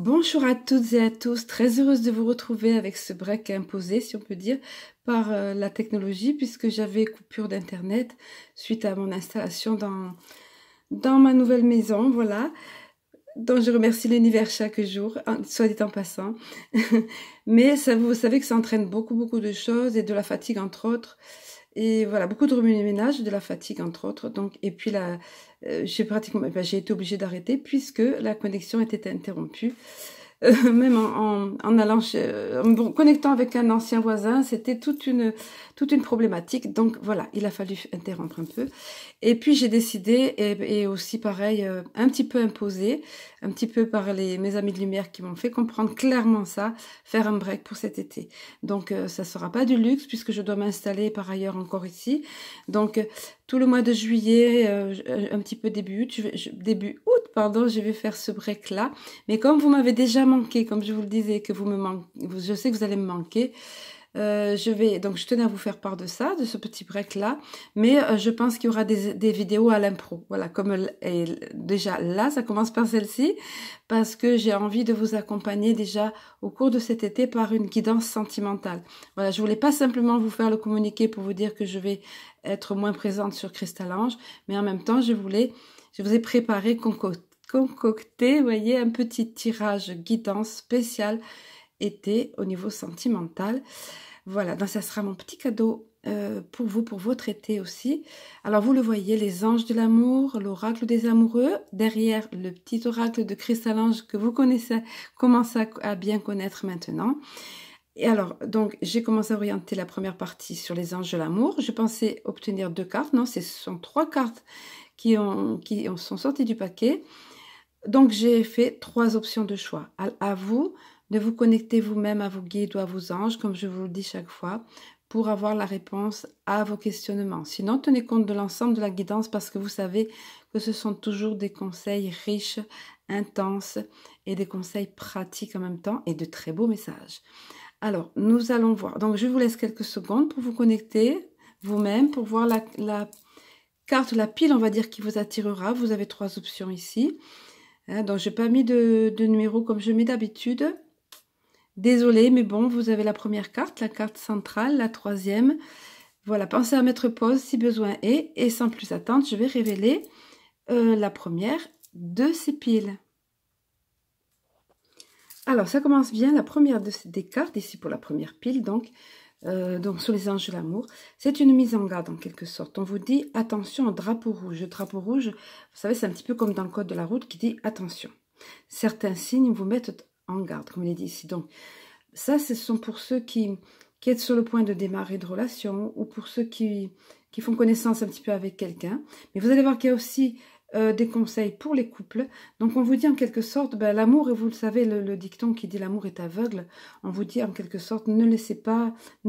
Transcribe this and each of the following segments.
Bonjour à toutes et à tous, très heureuse de vous retrouver avec ce break imposé, si on peut dire, par la technologie, puisque j'avais coupure d'internet suite à mon installation dans ma nouvelle maison, voilà, dont je remercie l'univers chaque jour, soit dit en passant. Mais ça, vous savez que ça entraîne beaucoup de choses et de la fatigue entre autres. Et voilà, beaucoup de remue-ménage, de la fatigue entre autres. Donc, et puis là, j'ai été obligée d'arrêter puisque la connexion était interrompue. Même en allant en me connectant avec un ancien voisin, c'était toute une problématique. Donc voilà, il a fallu interrompre un peu. Et puis j'ai décidé, et aussi pareil, un petit peu imposé, un petit peu par mes amis de lumière qui m'ont fait comprendre clairement ça, faire un break pour cet été. Donc ça sera pas du luxe puisque je dois m'installer par ailleurs encore ici. Donc tout le mois de juillet, un petit peu début août, pardon, je vais faire ce break là. Mais comme vous m'avez déjà manqué, comme je vous le disais, que vous me manquez, je sais que vous allez me manquer. Donc je tenais à vous faire part de ça, de ce petit break là, mais je pense qu'il y aura des vidéos à l'impro, voilà, et déjà là, ça commence par celle-ci, parce que j'ai envie de vous accompagner déjà au cours de cet été par une guidance sentimentale. Voilà, je voulais pas simplement vous faire le communiqué pour vous dire que je vais être moins présente sur Cristal Ange, mais en même temps, je vous ai préparé, concocté, vous voyez, un petit tirage guidance spécial été au niveau sentimental. Voilà, donc ça sera mon petit cadeau pour vous, pour votre été aussi. Alors vous le voyez, les anges de l'amour, l'oracle des amoureux, derrière le petit oracle de Cristal Ange que vous commencez à bien connaître maintenant. Et alors, donc, j'ai commencé à orienter la première partie sur les anges de l'amour. Je pensais obtenir 2 cartes. Non, ce sont 3 cartes qui sont sorties du paquet. Donc, j'ai fait 3 options de choix. À vous de vous connecter vous-même à vos guides ou à vos anges, comme je vous le dis chaque fois, pour avoir la réponse à vos questionnements. Sinon, tenez compte de l'ensemble de la guidance parce que vous savez que ce sont toujours des conseils riches, intenses et des conseils pratiques en même temps et de très beaux messages. Alors, nous allons voir. Donc, je vous laisse quelques secondes pour vous connecter vous-même, pour voir la carte, la pile, on va dire, qui vous attirera. Vous avez 3 options ici. Donc, je n'ai pas mis de numéro comme je mets d'habitude. Désolée, mais bon, vous avez la première carte, la carte centrale, la troisième. Voilà, pensez à mettre pause si besoin est. Et sans plus attendre, je vais révéler la première de ces piles. Alors, ça commence bien. La première des cartes, ici pour la première pile, donc sur les anges de l'amour, c'est une mise en garde en quelque sorte. On vous dit attention au drapeau rouge. Le drapeau rouge, vous savez, c'est un petit peu comme dans le code de la route qui dit attention. Certains signes vous mettent en garde, comme il est dit ici. Donc, ça, ce sont pour ceux qui êtes sur le point de démarrer de relation ou pour ceux qui font connaissance un petit peu avec quelqu'un. Mais vous allez voir qu'il y a aussi des conseils pour les couples. Donc, on vous dit en quelque sorte, l'amour, et vous le savez, le dicton qui dit l'amour est aveugle, on vous dit en quelque sorte, ne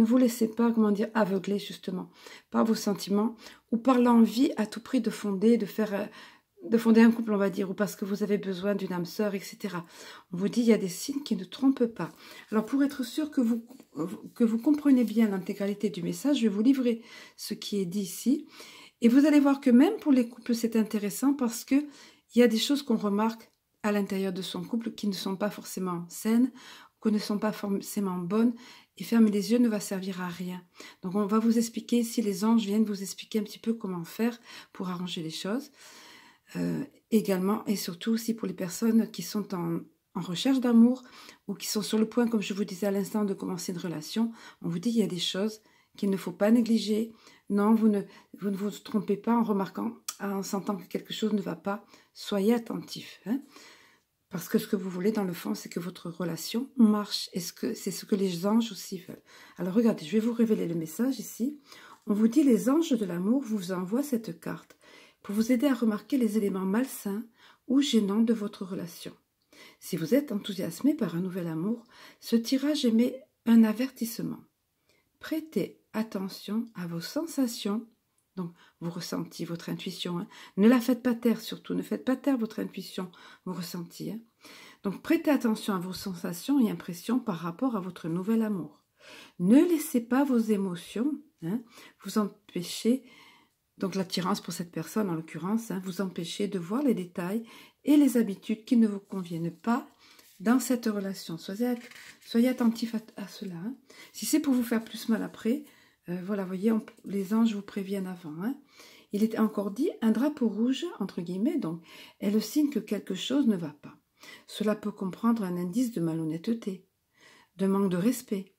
vous laissez pas, comment dire, aveugler justement par vos sentiments ou par l'envie à tout prix de fonder un couple, on va dire, ou parce que vous avez besoin d'une âme sœur, etc. On vous dit, il y a des signes qui ne trompent pas. Alors, pour être sûr que vous comprenez bien l'intégralité du message, je vais vous livrer ce qui est dit ici. Et vous allez voir que même pour les couples, c'est intéressant parce que il y a des choses qu'on remarque à l'intérieur de son couple qui ne sont pas forcément saines, qui ne sont pas forcément bonnes, et fermer les yeux ne va servir à rien. Donc, on va vous expliquer, si les anges viennent vous expliquer un petit peu comment faire pour arranger les choses. Également et surtout aussi pour les personnes qui sont en recherche d'amour ou qui sont sur le point, comme je vous disais à l'instant, de commencer une relation, on vous dit qu'il y a des choses qu'il ne faut pas négliger. Non, vous ne vous trompez pas en remarquant, en sentant que quelque chose ne va pas. Soyez attentif, hein, parce que ce que vous voulez dans le fond, c'est que votre relation marche et c'est ce que les anges aussi veulent. Alors regardez, je vais vous révéler le message ici. On vous dit les anges de l'amour vous envoient cette carte pour vous aider à remarquer les éléments malsains ou gênants de votre relation. Si vous êtes enthousiasmé par un nouvel amour, ce tirage émet un avertissement. Prêtez attention à vos sensations, donc vos ressentis, votre intuition. Hein. Ne la faites pas taire surtout, ne faites pas taire votre intuition, vos ressentis. Hein. Donc prêtez attention à vos sensations et impressions par rapport à votre nouvel amour. Ne laissez pas vos émotions vous empêcher. Donc l'attirance pour cette personne, en l'occurrence, vous empêcher de voir les détails et les habitudes qui ne vous conviennent pas dans cette relation. Soyez attentifs à cela. Hein. Si c'est pour vous faire plus mal après, voilà, voyez, les anges vous préviennent avant. Hein. Il est encore dit, un drapeau rouge, entre guillemets, donc, est le signe que quelque chose ne va pas. Cela peut comprendre un indice de malhonnêteté, de manque de respect,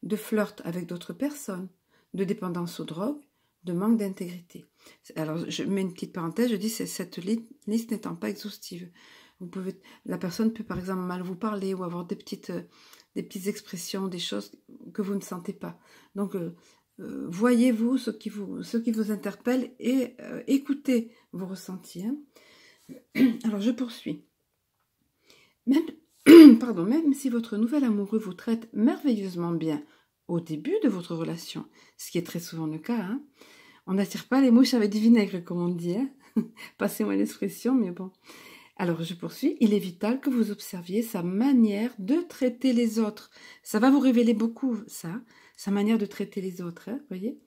de flirt avec d'autres personnes, de dépendance aux drogues, de manque d'intégrité. Alors, je mets une petite parenthèse, je dis cette liste n'étant pas exhaustive. La personne peut par exemple mal vous parler ou avoir des petites expressions, des choses que vous ne sentez pas. Donc, voyez-vous ce qui vous interpelle et écoutez vos ressentis. Hein. Alors, je poursuis. Même si votre nouvel amoureux vous traite merveilleusement bien au début de votre relation, ce qui est très souvent le cas, hein, on n'attire pas les mouches avec du vinaigre, comme on dit. Hein. Passez-moi l'expression, mais bon. Alors, je poursuis. Il est vital que vous observiez sa manière de traiter les autres. Ça va vous révéler beaucoup, ça, sa manière de traiter les autres, hein, voyez.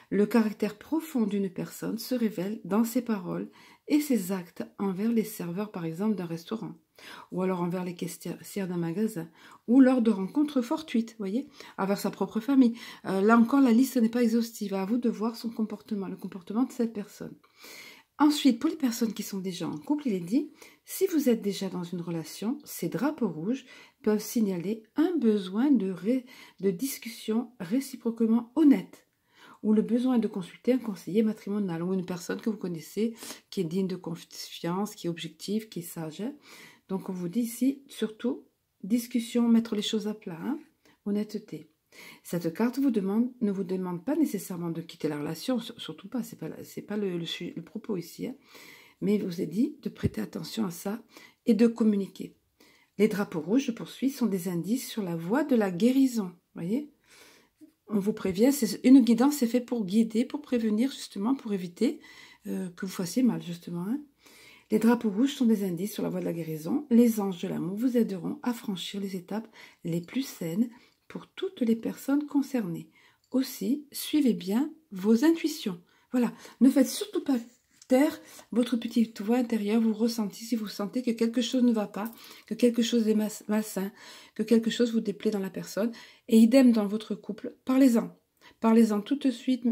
Le caractère profond d'une personne se révèle dans ses paroles et ses actes envers les serveurs, par exemple, d'un restaurant, ou alors envers les caissières d'un magasin, ou lors de rencontres fortuites, voyez, envers sa propre famille. Là encore, la liste n'est pas exhaustive. À vous de voir son comportement, le comportement de cette personne. Ensuite, pour les personnes qui sont déjà en couple, il est dit, si vous êtes déjà dans une relation, ces drapeaux rouges peuvent signaler un besoin de discussion réciproquement honnête, ou le besoin de consulter un conseiller matrimonial, ou une personne que vous connaissez, qui est digne de confiance, qui est objective, qui est sage. Hein. Donc on vous dit ici, surtout, discussion, mettre les choses à plat, hein, honnêteté. Cette carte ne vous demande pas nécessairement de quitter la relation, surtout pas, c'est pas le propos ici, hein, mais il vous est dit de prêter attention à ça et de communiquer. Les drapeaux rouges, je poursuis, sont des indices sur la voie de la guérison, voyez. On vous prévient, une guidance, c'est fait pour guider, pour prévenir justement, pour éviter que vous fassiez mal justement. Hein. Les drapeaux rouges sont des indices sur la voie de la guérison. Les anges de l'amour vous aideront à franchir les étapes les plus saines pour toutes les personnes concernées. Aussi, suivez bien vos intuitions. Voilà, ne faites surtout pas taire votre petite voix intérieure, vous ressentez, si vous sentez que quelque chose ne va pas, que quelque chose est malsain, que quelque chose vous déplaît dans la personne, et idem dans votre couple, parlez-en. Parlez-en tout de suite,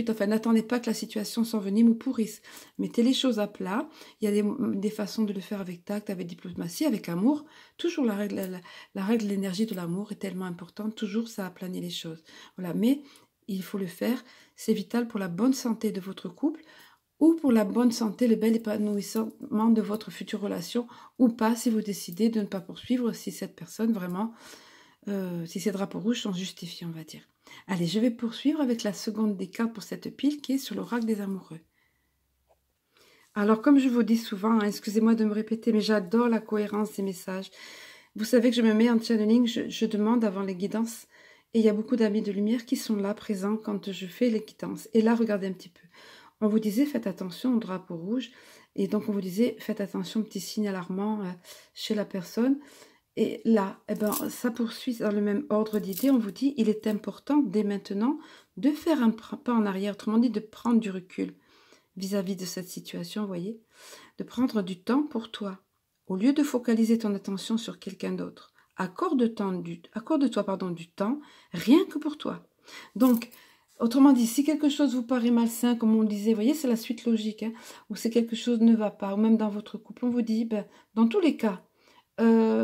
enfin n'attendez pas que la situation s'envenime ou pourrisse. Mettez les choses à plat, il y a des façons de le faire avec tact, avec diplomatie, avec amour. Toujours la règle de l'énergie de l'amour est tellement importante, toujours ça aplanit les choses. Voilà, mais il faut le faire, c'est vital pour la bonne santé de votre couple, ou pour la bonne santé, le bel épanouissement de votre future relation, ou pas si vous décidez de ne pas poursuivre, si cette personne vraiment, si ces drapeaux rouges sont justifiés, on va dire. Allez, je vais poursuivre avec la seconde des cartes pour cette pile qui est sur l'oracle des amoureux. Alors, comme je vous dis souvent, hein, excusez-moi de me répéter, mais j'adore la cohérence des messages. Vous savez que je me mets en channeling, je demande avant les guidances, et il y a beaucoup d'amis de lumière qui sont là, présents, quand je fais les guidances. Et là, regardez un petit peu. On vous disait, faites attention au drapeau rouge, et donc on vous disait, faites attention aux petits signes alarmants chez la personne. Et là, eh ben, ça poursuit dans le même ordre d'idées. On vous dit, il est important dès maintenant de faire un pas en arrière, autrement dit de prendre du recul vis-à-vis de cette situation, vous voyez, de prendre du temps pour toi. Au lieu de focaliser ton attention sur quelqu'un d'autre, accorde-toi du temps rien que pour toi. Donc, autrement dit, si quelque chose vous paraît malsain, comme on le disait, vous voyez, c'est la suite logique, hein, ou si quelque chose ne va pas, ou même dans votre couple, on vous dit, ben, dans tous les cas,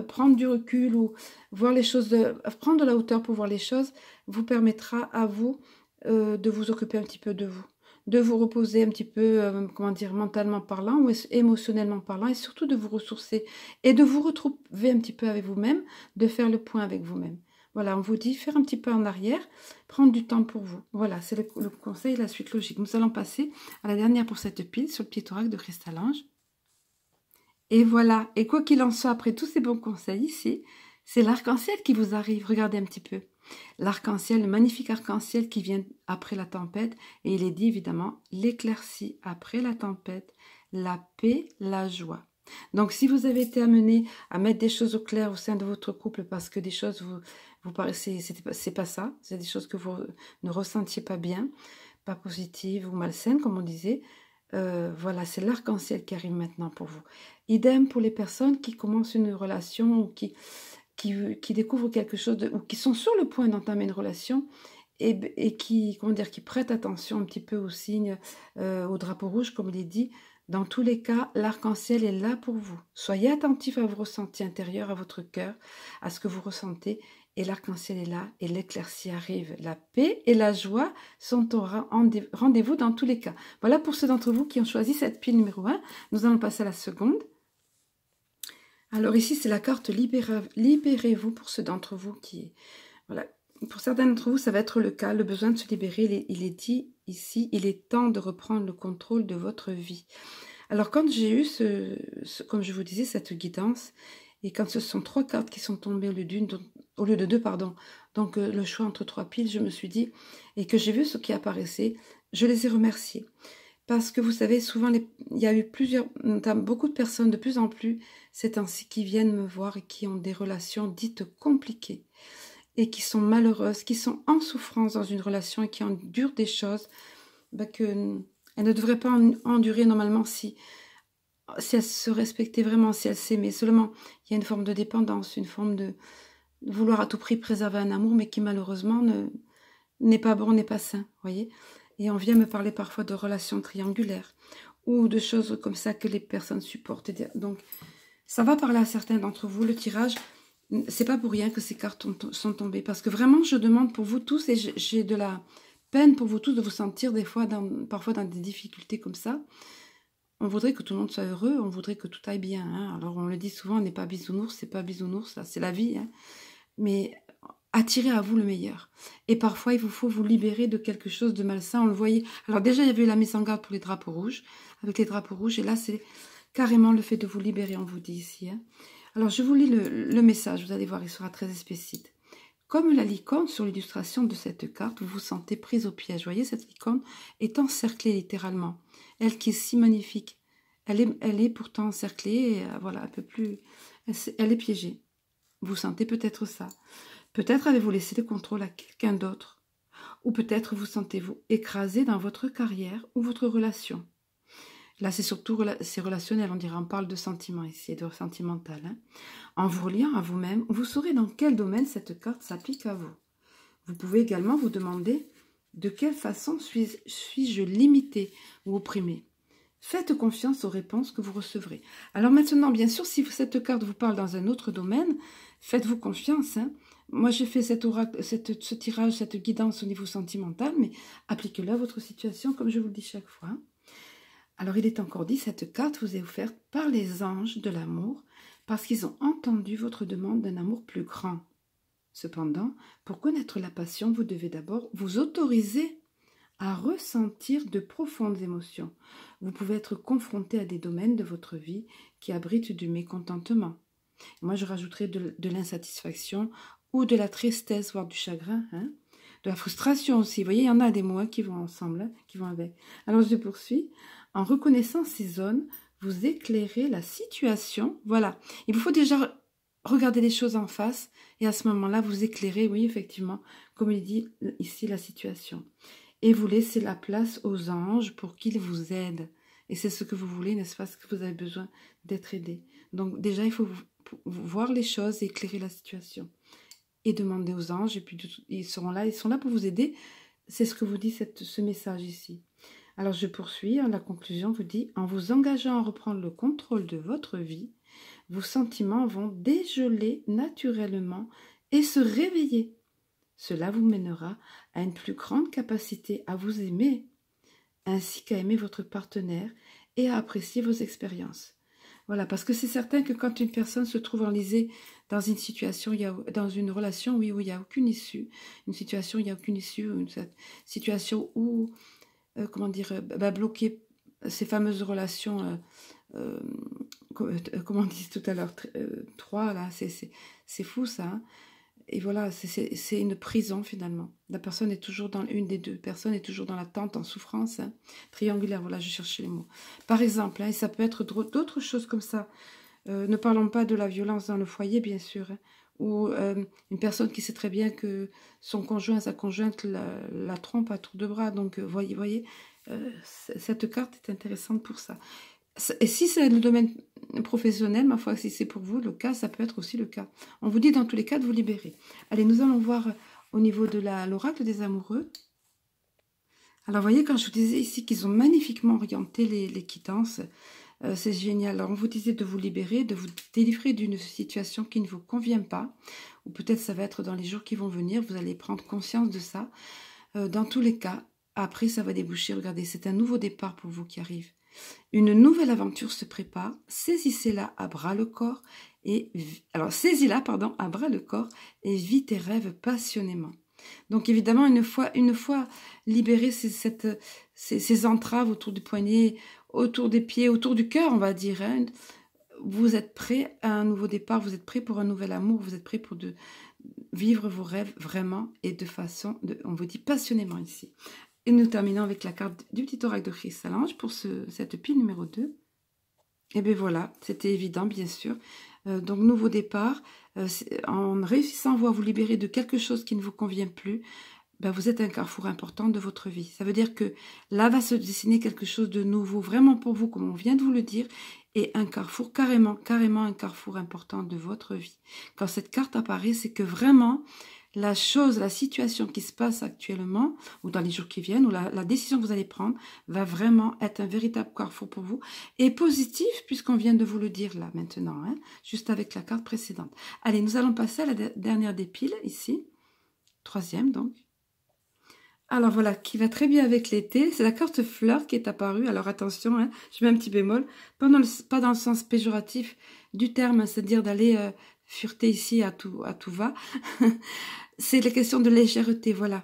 prendre du recul ou voir les choses, prendre de la hauteur pour voir les choses, vous permettra à vous de vous occuper un petit peu de vous reposer un petit peu, comment dire, mentalement parlant ou émotionnellement parlant, et surtout de vous ressourcer et de vous retrouver un petit peu avec vous-même, de faire le point avec vous-même. Voilà, on vous dit faire un petit peu en arrière, prendre du temps pour vous. Voilà, c'est le conseil, la suite logique. Nous allons passer à la dernière pour cette pile sur le petit oracle de Cristal-Ange. Et voilà, et quoi qu'il en soit, après tous ces bons conseils ici, c'est l'arc-en-ciel qui vous arrive. Regardez un petit peu. L'arc-en-ciel, le magnifique arc-en-ciel qui vient après la tempête. Et il est dit évidemment, l'éclaircie après la tempête, la paix, la joie. Donc si vous avez été amené à mettre des choses au clair au sein de votre couple parce que des choses vous paraissez, c'est pas ça, c'est des choses que vous ne ressentiez pas bien, pas positives ou malsaines comme on disait, Voilà, c'est l'arc-en-ciel qui arrive maintenant pour vous. Idem pour les personnes qui commencent une relation ou qui découvrent quelque chose, ou qui sont sur le point d'entamer une relation et qui, comment dire, qui prêtent attention un petit peu aux signes, au drapeau rouge, comme il est dit. Dans tous les cas, l'arc-en-ciel est là pour vous. Soyez attentifs à vos ressentis intérieurs, à votre cœur, à ce que vous ressentez. Et l'arc-en-ciel est là et l'éclaircie arrive. La paix et la joie sont au rendez-vous dans tous les cas. Voilà pour ceux d'entre vous qui ont choisi cette pile numéro 1. Nous allons passer à la seconde. Alors ici, c'est la carte Libérez-vous pour ceux d'entre vous qui... Voilà. Pour certains d'entre vous, ça va être le cas, le besoin de se libérer. Il est dit ici, il est temps de reprendre le contrôle de votre vie. Alors quand j'ai eu, comme je vous disais, cette guidance, et quand ce sont 3 cartes qui sont tombées au lieu de 2, pardon, donc le choix entre 3 piles, je me suis dit, et que j'ai vu ce qui apparaissait, je les ai remerciés. Parce que vous savez, souvent, il y a eu beaucoup de personnes, de plus en plus, ces temps-ci, qui viennent me voir et qui ont des relations dites compliquées et qui sont malheureuses, qui sont en souffrance dans une relation et qui endurent des choses qu'elles ne devraient pas endurer normalement si elles se respectaient vraiment, si elles s'aimaient. Seulement, il y a une forme de dépendance, une forme de vouloir à tout prix préserver un amour, mais qui malheureusement n'est pas bon, n'est pas sain, voyez. Et on vient me parler parfois de relations triangulaires ou de choses comme ça que les personnes supportent. Donc, ça va parler à certains d'entre vous. Le tirage, c'est pas pour rien que ces cartes sont tombées. Parce que vraiment, je demande pour vous tous, et j'ai de la peine pour vous tous de vous sentir des fois parfois dans des difficultés comme ça. On voudrait que tout le monde soit heureux, on voudrait que tout aille bien. Hein. Alors, on le dit souvent, on n'est pas bisounours, c'est pas bisounours, c'est la vie. Hein. Mais attirez à vous le meilleur. Et parfois, il vous faut vous libérer de quelque chose de malsain. On le voyait. Alors déjà, il y avait eu la mise en garde pour les drapeaux rouges, avec les drapeaux rouges. Et là, c'est carrément le fait de vous libérer, on vous dit ici. Hein. Alors, je vous lis le message. Vous allez voir, il sera très explicite. Comme la licorne sur l'illustration de cette carte, vous vous sentez prise au piège. Vous voyez, cette licorne est encerclée littéralement. Elle qui est si magnifique. Elle est pourtant encerclée et voilà, un peu plus... Elle est piégée. Vous sentez peut-être ça. Peut-être avez-vous laissé le contrôle à quelqu'un d'autre. Ou peut-être vous sentez-vous écrasé dans votre carrière ou votre relation. Là, c'est surtout c'est relationnel, on parle de sentiments ici, de sentimental. Hein. En vous reliant à vous-même, vous saurez dans quel domaine cette carte s'applique à vous. Vous pouvez également vous demander de quelle façon suis-je limité ou opprimé. Faites confiance aux réponses que vous recevrez. Alors maintenant, bien sûr, si cette carte vous parle dans un autre domaine, faites-vous confiance. Hein. Moi, j'ai fait ce tirage, cette guidance au niveau sentimental, mais appliquez-le à votre situation, comme je vous le dis chaque fois. Alors, il est encore dit, cette carte vous est offerte par les anges de l'amour, parce qu'ils ont entendu votre demande d'un amour plus grand. Cependant, pour connaître la passion, vous devez d'abord vous autoriser à ressentir de profondes émotions. Vous pouvez être confronté à des domaines de votre vie qui abritent du mécontentement. Moi, je rajouterais de l'insatisfaction ou de la tristesse, voire du chagrin, hein, de la frustration aussi. Vous voyez, il y en a des mots qui vont ensemble, hein, qui vont avec. Alors, je poursuis. En reconnaissant ces zones, vous éclairez la situation. Voilà. Il vous faut déjà regarder les choses en face et à ce moment-là, vous éclairez, oui, effectivement, comme il dit ici, la situation. Et vous laissez la place aux anges pour qu'ils vous aident. Et c'est ce que vous voulez, n'est-ce pas, ce que vous avez besoin d'être aidé. Donc déjà, il faut voir les choses et éclairer la situation. Et demander aux anges, et puis ils sont là pour vous aider. C'est ce que vous dit ce message ici. Alors je poursuis, la conclusion vous dit, en vous engageant à reprendre le contrôle de votre vie, vos sentiments vont dégeler naturellement et se réveiller. Cela vous mènera à une plus grande capacité à vous aimer, ainsi qu'à aimer votre partenaire et à apprécier vos expériences. Voilà, parce que c'est certain que quand une personne se trouve enlisée dans une situation, dans une relation, oui, où il n'y a aucune issue, une situation où il n'y a aucune issue, une situation où, bloquer ces fameuses relations, comme on dit tout à l'heure, 3, là, c'est fou ça, hein. Et voilà, c'est une prison finalement. Une des deux personnes est toujours dans l'attente, en souffrance, hein. Triangulaire, voilà, je cherchais les mots. Par exemple, hein, et ça peut être d'autres choses comme ça. Ne parlons pas de la violence dans le foyer, bien sûr, hein, ou une personne qui sait très bien que son conjoint, sa conjointe la trompe à tour de bras. Donc, voyez, cette carte est intéressante pour ça. Et si c'est le domaine professionnel, ma foi, si c'est pour vous le cas, ça peut être aussi le cas. On vous dit dans tous les cas de vous libérer. Allez, nous allons voir au niveau de l'oracle des amoureux. Alors, voyez, quand je vous disais ici qu'ils ont magnifiquement orienté les quittances, c'est génial. Alors, on vous disait de vous libérer, de vous délivrer d'une situation qui ne vous convient pas, ou peut-être ça va être dans les jours qui vont venir, vous allez prendre conscience de ça. Dans tous les cas, après, ça va déboucher. Regardez, c'est un nouveau départ pour vous qui arrive. Une nouvelle aventure se prépare, saisissez-la à bras le corps et saisis-la à bras le corps et vis tes rêves passionnément. Donc évidemment, une fois libéré ces entraves autour du poignet, autour des pieds, autour du cœur, on va dire, hein, vous êtes prêt à un nouveau départ, vous êtes prêt pour un nouvel amour, vous êtes prêt pour vivre vos rêves vraiment et de façon, on vous dit passionnément ici. Et nous terminons avec la carte du petit oracle de Chrysalange pour cette pile numéro 2. Et bien voilà, c'était évident bien sûr. Donc nouveau départ, en réussissant à vous libérer de quelque chose qui ne vous convient plus, ben, vous êtes un carrefour important de votre vie. Ça veut dire que là va se dessiner quelque chose de nouveau, vraiment pour vous, comme on vient de vous le dire, et un carrefour, carrément un carrefour important de votre vie. Quand cette carte apparaît, c'est que vraiment, la situation qui se passe actuellement, ou dans les jours qui viennent, ou la décision que vous allez prendre, va vraiment être un véritable carrefour pour vous, et positif, puisqu'on vient de vous le dire là, maintenant, hein, juste avec la carte précédente. Allez, nous allons passer à la dernière des piles, ici, 3e donc. Alors voilà, qui va très bien avec l'été, c'est la carte fleur qui est apparue. Alors attention, hein, je mets un petit bémol, pas dans le sens péjoratif du terme, c'est-à-dire d'aller fureter ici à tout va. C'est la question de légèreté, voilà.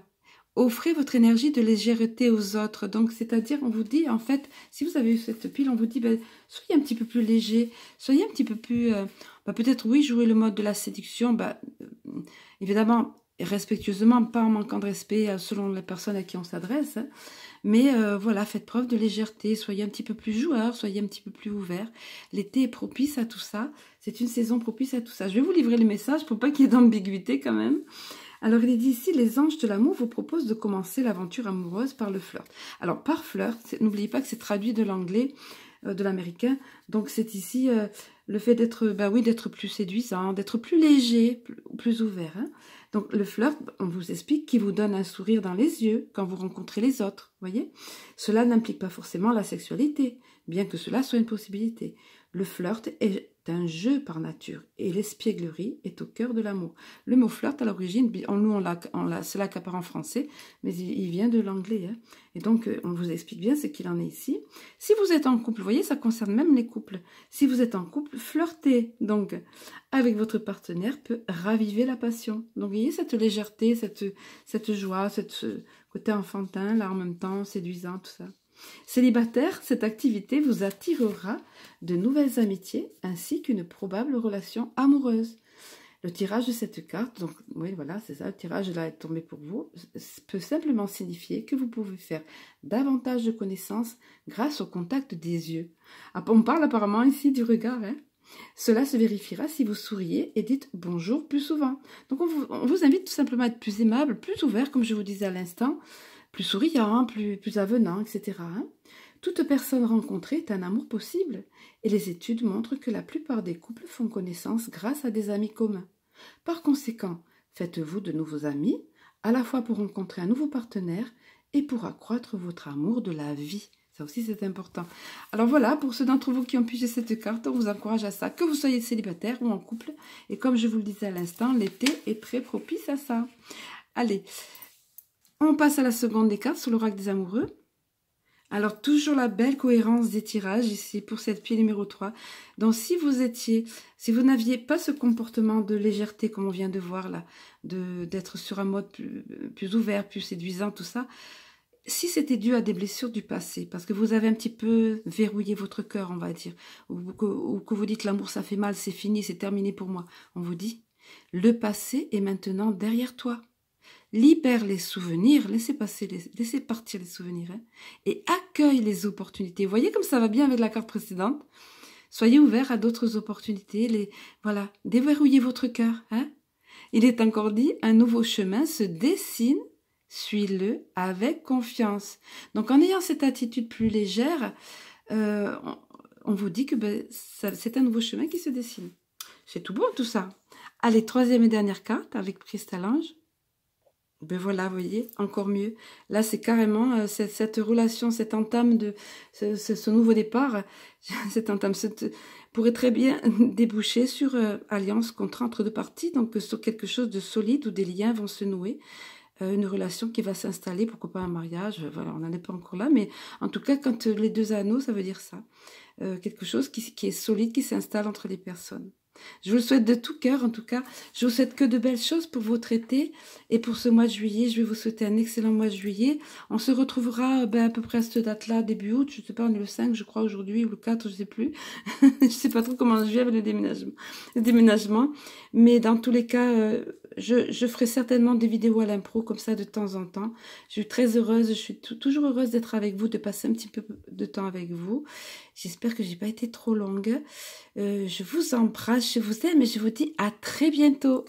Offrez votre énergie de légèreté aux autres. Donc, c'est-à-dire, on vous dit, en fait, si vous avez eu cette pile, on vous dit, ben, soyez un petit peu plus léger, soyez un petit peu plus... peut-être, oui, jouer le mode de la séduction, évidemment, respectueusement, pas en manquant de respect selon la personne à qui on s'adresse, hein, mais voilà, faites preuve de légèreté, soyez un petit peu plus joueur, soyez un petit peu plus ouvert. L'été est propice à tout ça, c'est une saison propice à tout ça. Je vais vous livrer le message pour pas qu'il y ait d'ambiguïté quand même. Alors, il est dit ici, les anges de l'amour vous proposent de commencer l'aventure amoureuse par le flirt. Alors, par flirt, n'oubliez pas que c'est traduit de l'anglais, de l'américain. Donc, c'est ici le fait d'être d'être plus séduisant, d'être plus léger, plus ouvert. Hein. Donc, le flirt, on vous explique qu'il vous donne un sourire dans les yeux quand vous rencontrez les autres. Voyez, cela n'implique pas forcément la sexualité, bien que cela soit une possibilité. Le flirt est un jeu par nature et l'espièglerie est au cœur de l'amour. Le mot flirt à l'origine, c'est là qu'apparaît en français, mais il vient de l'anglais. Hein. Et donc, on vous explique bien ce qu'il en est ici. Si vous êtes en couple, vous voyez, ça concerne même les couples. Si vous êtes en couple, flirter donc avec votre partenaire peut raviver la passion. Donc, vous voyez cette légèreté, cette joie, ce côté enfantin, là en même temps, séduisant, tout ça. Célibataire, cette activité vous attirera de nouvelles amitiés ainsi qu'une probable relation amoureuse. Le tirage de cette carte, donc oui voilà, c'est ça, le tirage là est tombé pour vous, peut simplement signifier que vous pouvez faire davantage de connaissances grâce au contact des yeux. On parle apparemment ici du regard, hein. Cela se vérifiera si vous souriez et dites bonjour plus souvent. Donc on vous invite tout simplement à être plus aimable, plus ouvert, comme je vous disais à l'instant, plus souriant, plus avenant, etc. Toute personne rencontrée est un amour possible, et les études montrent que la plupart des couples font connaissance grâce à des amis communs. Par conséquent, faites-vous de nouveaux amis, à la fois pour rencontrer un nouveau partenaire et pour accroître votre amour de la vie. Ça aussi, c'est important. Alors voilà, pour ceux d'entre vous qui ont pigé cette carte, on vous encourage à ça, que vous soyez célibataire ou en couple. Et comme je vous le disais à l'instant, l'été est très propice à ça. Allez, on passe à la seconde des cartes sur l'oracle des amoureux. Alors, toujours la belle cohérence des tirages ici pour cette pile numéro 3. Donc, si vous n'aviez pas ce comportement de légèreté comme on vient de voir là, d'être sur un mode plus ouvert, plus séduisant, tout ça, si c'était dû à des blessures du passé, parce que vous avez un petit peu verrouillé votre cœur, on va dire, ou que vous dites l'amour ça fait mal, c'est fini, c'est terminé pour moi, on vous dit, le passé est maintenant derrière toi. Libère les souvenirs, laissez partir les souvenirs, hein, et accueille les opportunités. Vous voyez comme ça va bien avec la carte précédente. Soyez ouverts à d'autres opportunités. Voilà, déverrouillez votre cœur. Hein. Il est encore dit, un nouveau chemin se dessine, suis-le avec confiance. Donc en ayant cette attitude plus légère, on vous dit que c'est un nouveau chemin qui se dessine. C'est tout bon tout ça. Allez, troisième et dernière carte avec Cristal-Ange. Ben voilà, vous voyez, encore mieux. Là, c'est carrément cette relation, cette entame de ce nouveau départ, cette entame pourrait très bien déboucher sur alliance, contrat entre deux parties, donc sur quelque chose de solide où des liens vont se nouer, une relation qui va s'installer, pourquoi pas un mariage, voilà, on n'en est pas encore là, mais en tout cas, quand les deux anneaux, ça veut dire ça. Quelque chose qui est solide, qui s'installe entre les personnes. Je vous le souhaite de tout cœur, en tout cas. Je vous souhaite que de belles choses pour votre été et pour ce mois de juillet. Je vais vous souhaiter un excellent mois de juillet. On se retrouvera à peu près à cette date-là, début août. Je ne sais pas, on est le 5, je crois, aujourd'hui, ou le 4, je ne sais plus. Je ne sais pas trop comment je vais avec le déménagement. Mais dans tous les cas, je ferai certainement des vidéos à l'impro comme ça de temps en temps. Je suis très heureuse, je suis toujours heureuse d'être avec vous, de passer un petit peu de temps avec vous. J'espère que j'ai pas été trop longue. Je vous embrasse, je vous aime et je vous dis à très bientôt.